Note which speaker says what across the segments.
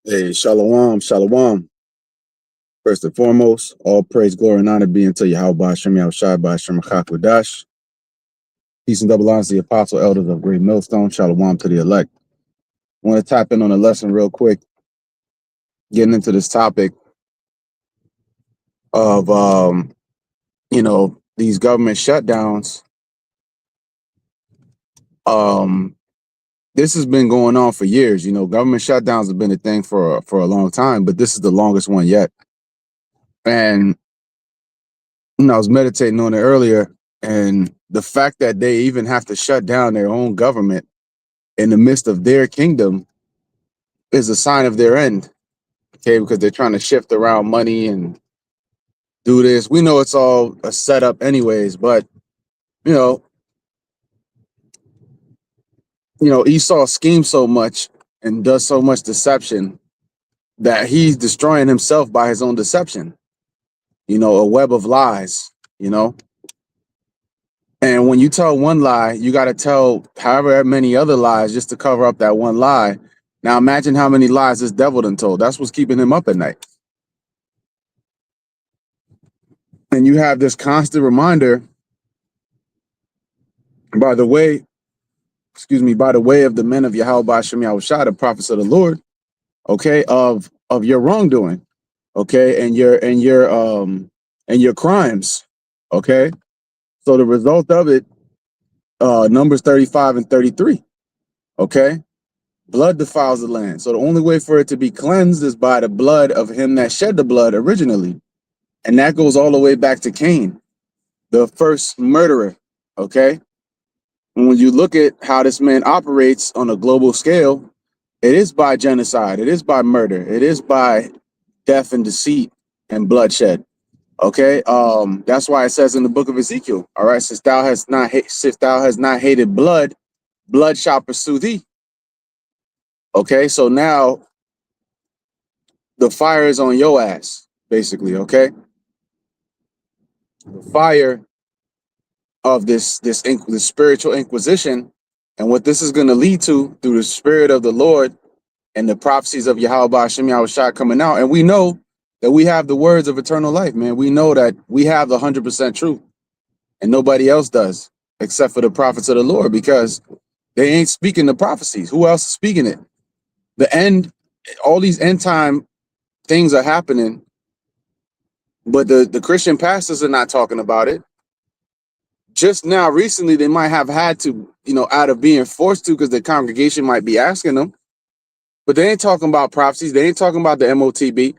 Speaker 1: Hey, shalom, shalom. First and foremost, all praise, glory, and honor be unto Yahweh Hashem, Yahushai, B'Hashem, Chakwadash. Peace and double honor to the apostle elders of Great Millstone. Shalom to the elect. I want to tap in on a lesson real quick, getting into this topic of, these government shutdowns. This has been going on for years. Government shutdowns have been a thing for a long time, but this is the longest one yet. And I was meditating on it earlier, and the fact that they even have to shut down their own government in the midst of their kingdom is a sign of their end. Okay, because they're trying to shift around money and do this. We know it's all a setup anyways, but you know, Esau schemes so much and does so much deception that he's destroying himself by his own deception. A web of lies, And when you tell one lie, you got to tell however many other lies just to cover up that one lie. Now imagine how many lies this devil done told. That's what's keeping him up at night. And you have this constant reminder by the way of the men of Yahweh Hashem Yahushua, the prophets of the Lord, okay, of your wrongdoing, okay, and your crimes, okay. So the result of it, Numbers 35 and 33, okay, blood defiles the land. So the only way for it to be cleansed is by the blood of him that shed the blood originally, and that goes all the way back to Cain, the first murderer, okay. And when you look at how this man operates on a global scale, it is by genocide, it is by murder, it is by death and deceit and bloodshed. Okay, that's why it says in the book of Ezekiel, all right, since thou hast not hated blood, blood shall pursue thee. Okay, so now the fire is on your ass, basically. Okay, the fire of this spiritual inquisition, and what this is going to lead to through the spirit of the Lord and the prophecies of Yahweh Hashem Yahushua coming out. And we know that we have the words of eternal life, man. We know that we have the 100% truth, and nobody else does except for the prophets of the Lord, because they ain't speaking the prophecies. Who else is speaking it? The end, all these end time things are happening, but the Christian pastors are not talking about it. Just now, recently, they might have had to, out of being forced to, because the congregation might be asking them, but they ain't talking about prophecies. They ain't talking about the MOTB.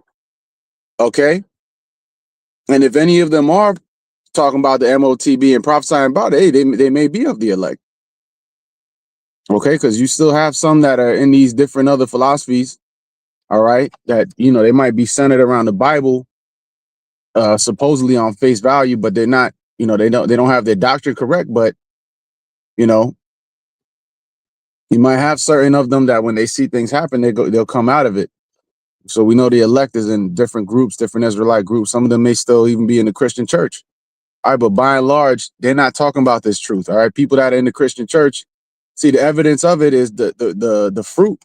Speaker 1: Okay. And if any of them are talking about the MOTB and prophesying about it, hey, they may be of the elect. Okay. Because you still have some that are in these different other philosophies. All right. That, they might be centered around the Bible, supposedly on face value, but they're not, they don't have their doctrine correct. But, you might have certain of them that when they see things happen, they'll come out of it. So we know the elect is in different groups, different Israelite groups. Some of them may still even be in the Christian church. All right, but by and large, they're not talking about this truth. All right, people that are in the Christian church, see, the evidence of it is the fruit.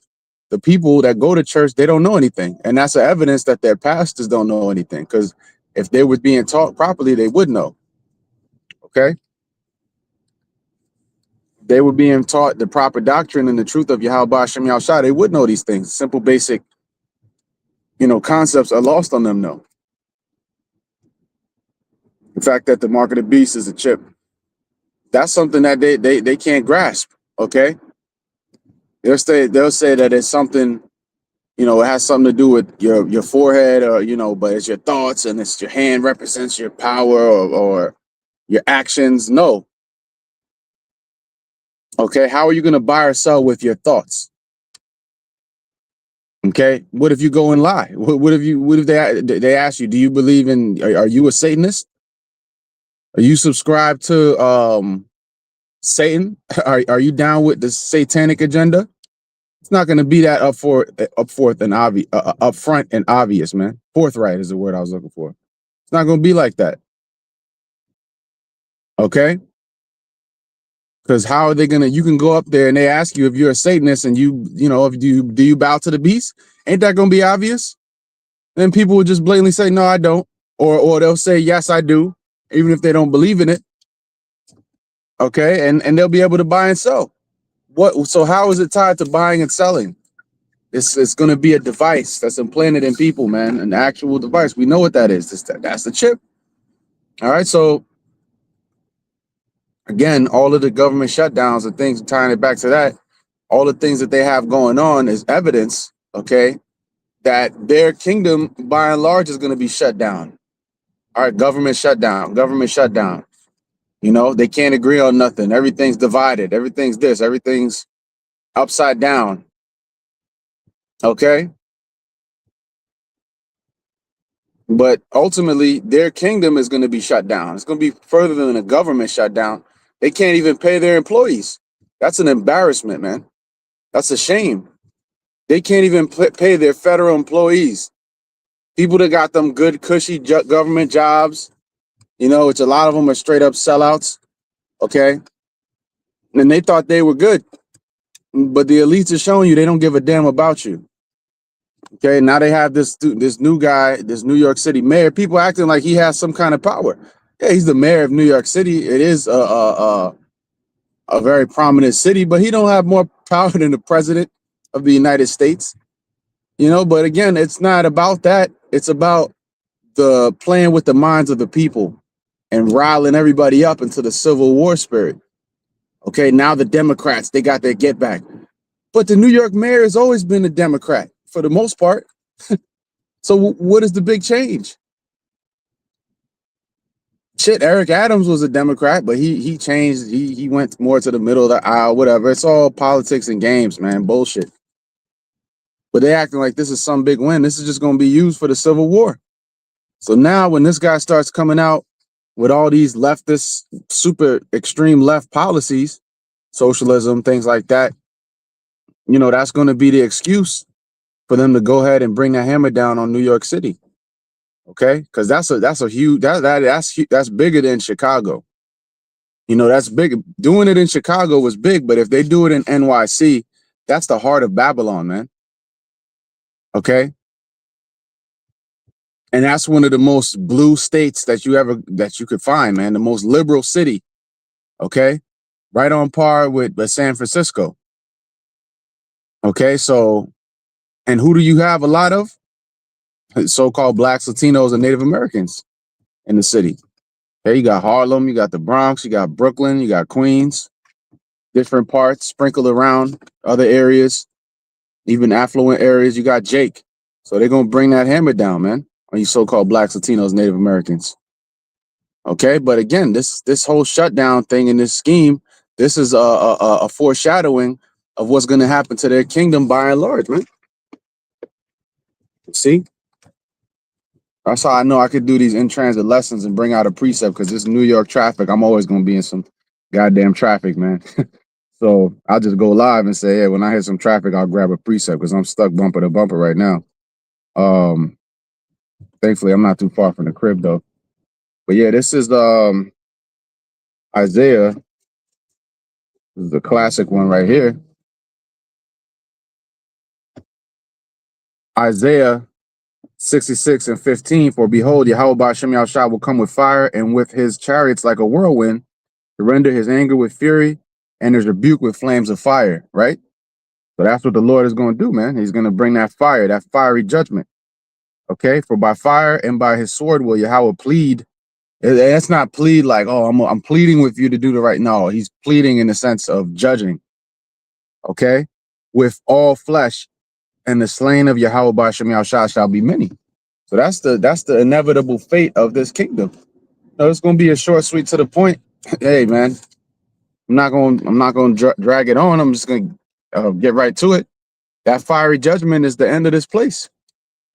Speaker 1: The people that go to church, they don't know anything, and that's the evidence that their pastors don't know anything. Because if they were being taught properly, they would know. Okay, they were being taught the proper doctrine and the truth of Yahweh Hashem Yahushua, they would know these things. Simple, basic, concepts are lost on them, though. The fact that the mark of the beast is a chip, that's something that they can't grasp. Okay, they'll say that it's something, it has something to do with your forehead, or but it's your thoughts, and it's your hand represents your power or your actions. No. Okay, how are you going to buy or sell with your thoughts? Okay, what if you go and lie? What if they ask you, do you believe in? Are you a Satanist? Are you subscribed to Satan? Are you down with the satanic agenda? It's not going to be that upfront and obvious, man. Forthright is the word I was looking for. It's not going to be like that. Okay. Because how are they gonna? You can go up there and they ask you if you're a Satanist and you know, if you do you bow to the beast? Ain't that gonna be obvious? Then people will just blatantly say, no, I don't, or they'll say, yes, I do, even if they don't believe in it. Okay, and they'll be able to buy and sell. What? So how is it tied to buying and selling? It's going to be a device that's implanted in people, man, an actual device. We know what that is. That's the chip. All right. So again, all of the government shutdowns and things, tying it back to that, all the things that they have going on is evidence, okay, that their kingdom by and large is going to be shut down. All right, government shutdown, government shutdown. You know, they can't agree on nothing. Everything's divided. Everything's this, everything's upside down. Okay. But ultimately, their kingdom is going to be shut down. It's going to be further than a government shutdown. They can't even pay their employees. That's an embarrassment, man. That's a shame. They can't even pay their federal employees. People that got them good, cushy government jobs, you know, which a lot of them are straight up sellouts. Okay. And they thought they were good. But the elites are showing you they don't give a damn about you. Okay, now they have this new guy, this New York City mayor. People acting like he has some kind of power. Yeah, he's the mayor of New York City. It is a very prominent city, but he don't have more power than the president of the United States. You know, but again, it's not about that. It's about the playing with the minds of the people and riling everybody up into the Civil War spirit. Okay, now the Democrats, they got their get back. But the New York mayor has always been a Democrat for the most part. So what is the big change? Shit, Eric Adams was a Democrat, but he changed. He went more to the middle of the aisle, whatever. It's all politics and games, man. Bullshit. But they acting like this is some big win. This is just going to be used for the Civil War. So now when this guy starts coming out with all these leftist, super extreme left policies, socialism, things like that, you know, that's going to be the excuse for them to go ahead and bring that hammer down on New York City. Okay, because that's a huge that's bigger than Chicago. You know, that's big. Doing it in Chicago was big, but if they do it in NYC, that's the heart of Babylon, man. Okay, and that's one of the most blue states that you could find, man. The most liberal city. Okay, right on par with San Francisco. Okay, so and who do you have a lot of? So-called blacks, Latinos, and Native Americans in the city. Okay, you got Harlem, you got the Bronx, you got Brooklyn, you got Queens, different parts sprinkled around other areas, even affluent areas. You got Jake. So they're going to bring that hammer down, man, on you so-called blacks, Latinos, Native Americans. Okay, but again, this whole shutdown thing in this scheme, this is a foreshadowing of what's going to happen to their kingdom by and large, man. See? That's how I know I could do these in-transit lessons and bring out a precept, because this New York traffic, I'm always going to be in some goddamn traffic, man. So I'll just go live and say, hey, when I hit some traffic, I'll grab a precept because I'm stuck bumper to bumper right now. Thankfully, I'm not too far from the crib, though. But yeah, this is Isaiah. This is the classic one right here. Isaiah 66:15. For behold, Yahweh Ba'Shem Yahushua will come with fire and with his chariots like a whirlwind, to render his anger with fury and his rebuke with flames of fire, right? So that's what the Lord is going to do, man. He's going to bring that fire, that fiery judgment. Okay, for by fire and by his sword will Yahweh plead. That's not plead like, oh, I'm pleading with you to do the right. No, he's pleading in the sense of judging. Okay, with all flesh, and the slain of Yahweh Ba'Shem Yahushua shall be many. So that's the inevitable fate of this kingdom. No, it's going to be a short, sweet, to the point. Hey, man, I'm not going to drag it on. I'm just going to get right to it. That fiery judgment is the end of this place.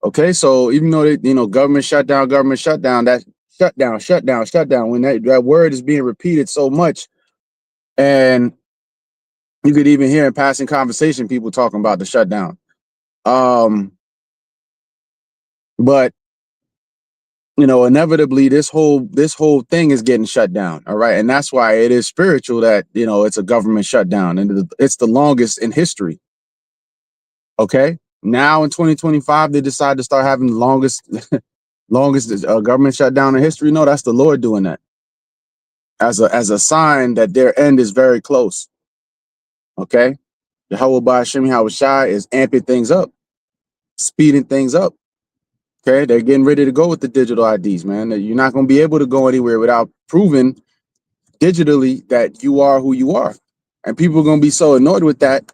Speaker 1: Okay, so even though government shutdown, that shutdown, when that word is being repeated so much, and you could even hear in passing conversation people talking about the shutdown. But inevitably this whole thing is getting shut down. All right. And that's why it is spiritual that, it's a government shutdown. And it's the longest in history. Okay. Now in 2025, they decide to start having the longest government shutdown in history. No, that's the Lord doing that as a sign that their end is very close. Okay. Yahweh Ba'Shem Yahushai is amping things up, speeding things up. Okay. They're getting ready to go with the digital IDs, man. You're not going to be able to go anywhere without proving digitally that you are who you are. And people are going to be so annoyed with that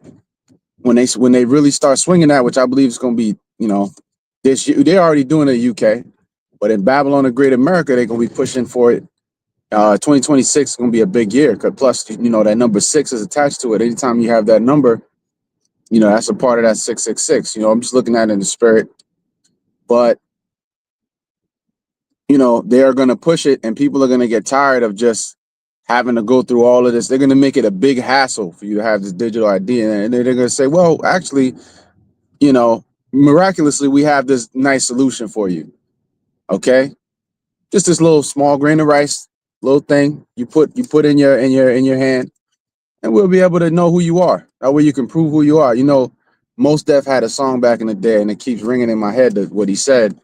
Speaker 1: when they really start swinging that, which I believe is going to be, this year. They're already doing it in the UK, but in Babylon the Great America, they're going to be pushing for it. 2026 is going to be a big year. Plus, that number 6 is attached to it. Anytime you have that number, that's a part of that 666. I'm just looking at it in the spirit. But, they are going to push it, and people are going to get tired of just having to go through all of this. They're going to make it a big hassle for you to have this digital ID. And they're going to say, well, actually, miraculously, we have this nice solution for you. Okay. Just this little small grain of rice, little thing you put in your hand, and we'll be able to know who you are. That way you can prove who you are. Mos Def had a song back in the day, and it keeps ringing in my head that what he said.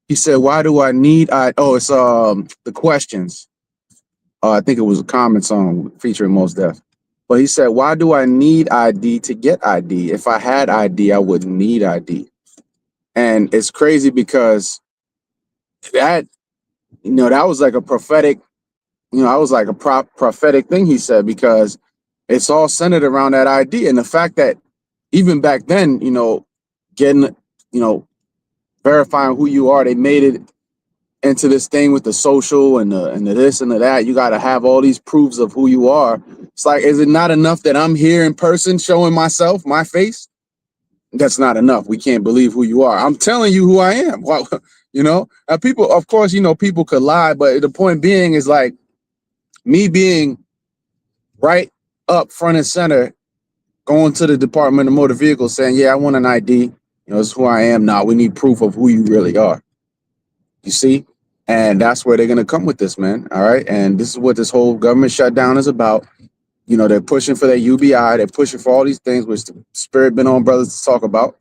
Speaker 1: He said, "Why do I need I?" Oh, it's The Questions. I think it was a common song featuring Mos Def. But he said, "Why do I need ID to get ID? If I had ID, I wouldn't need ID." And it's crazy because that that was like a prophetic. I was like a prophetic thing he said, because it's all centered around that idea. And the fact that even back then, getting, verifying who you are, they made it into this thing with the social and the this and the that. You got to have all these proofs of who you are. It's like, is it not enough that I'm here in person showing myself, my face? That's not enough. We can't believe who you are. I'm telling you who I am. Well, people, of course, people could lie, but the point being is like me being right up front and center, going to the Department of Motor Vehicles saying, yeah, I want an ID. This is who I am now. We need proof of who you really are. You see? And that's where they're going to come with this, man. All right. And this is what this whole government shutdown is about. They're pushing for their UBI. They're pushing for all these things, which the Spirit been on brothers to talk about.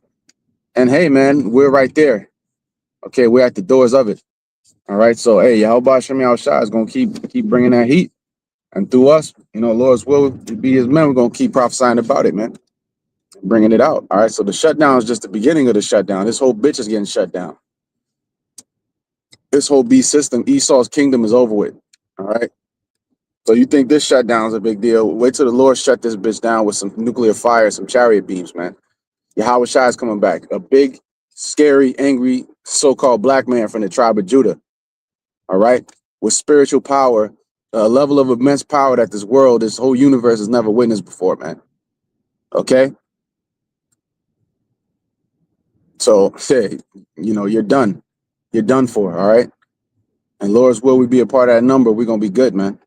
Speaker 1: And hey, man, we're right there. Okay. We're at the doors of it. All right. So, hey, Yahweh Shem Yahushua is going to keep bringing that heat. And through us, Lord's will to be his men, we're going to keep prophesying about it, man. Bringing it out. All right. So the shutdown is just the beginning of the shutdown. This whole bitch is getting shut down. This whole beast system, Esau's kingdom, is over with. All right. So you think this shutdown is a big deal? Wait till the Lord shut this bitch down with some nuclear fire, some chariot beams, man. Yahweh Shai is coming back. A big, scary, angry, so-called black man from the tribe of Judah. All right. With spiritual power, a level of immense power that this whole universe has never witnessed before, man. Okay. So, hey, you're done. You're done for, all right? And Lord's will we be a part of that number, we're going to be good, man.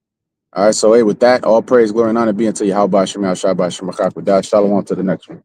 Speaker 1: All right, so, hey, with that, all praise, glory, and honor be unto Yahweh Shem Yahshua Shem Shalom to the next one.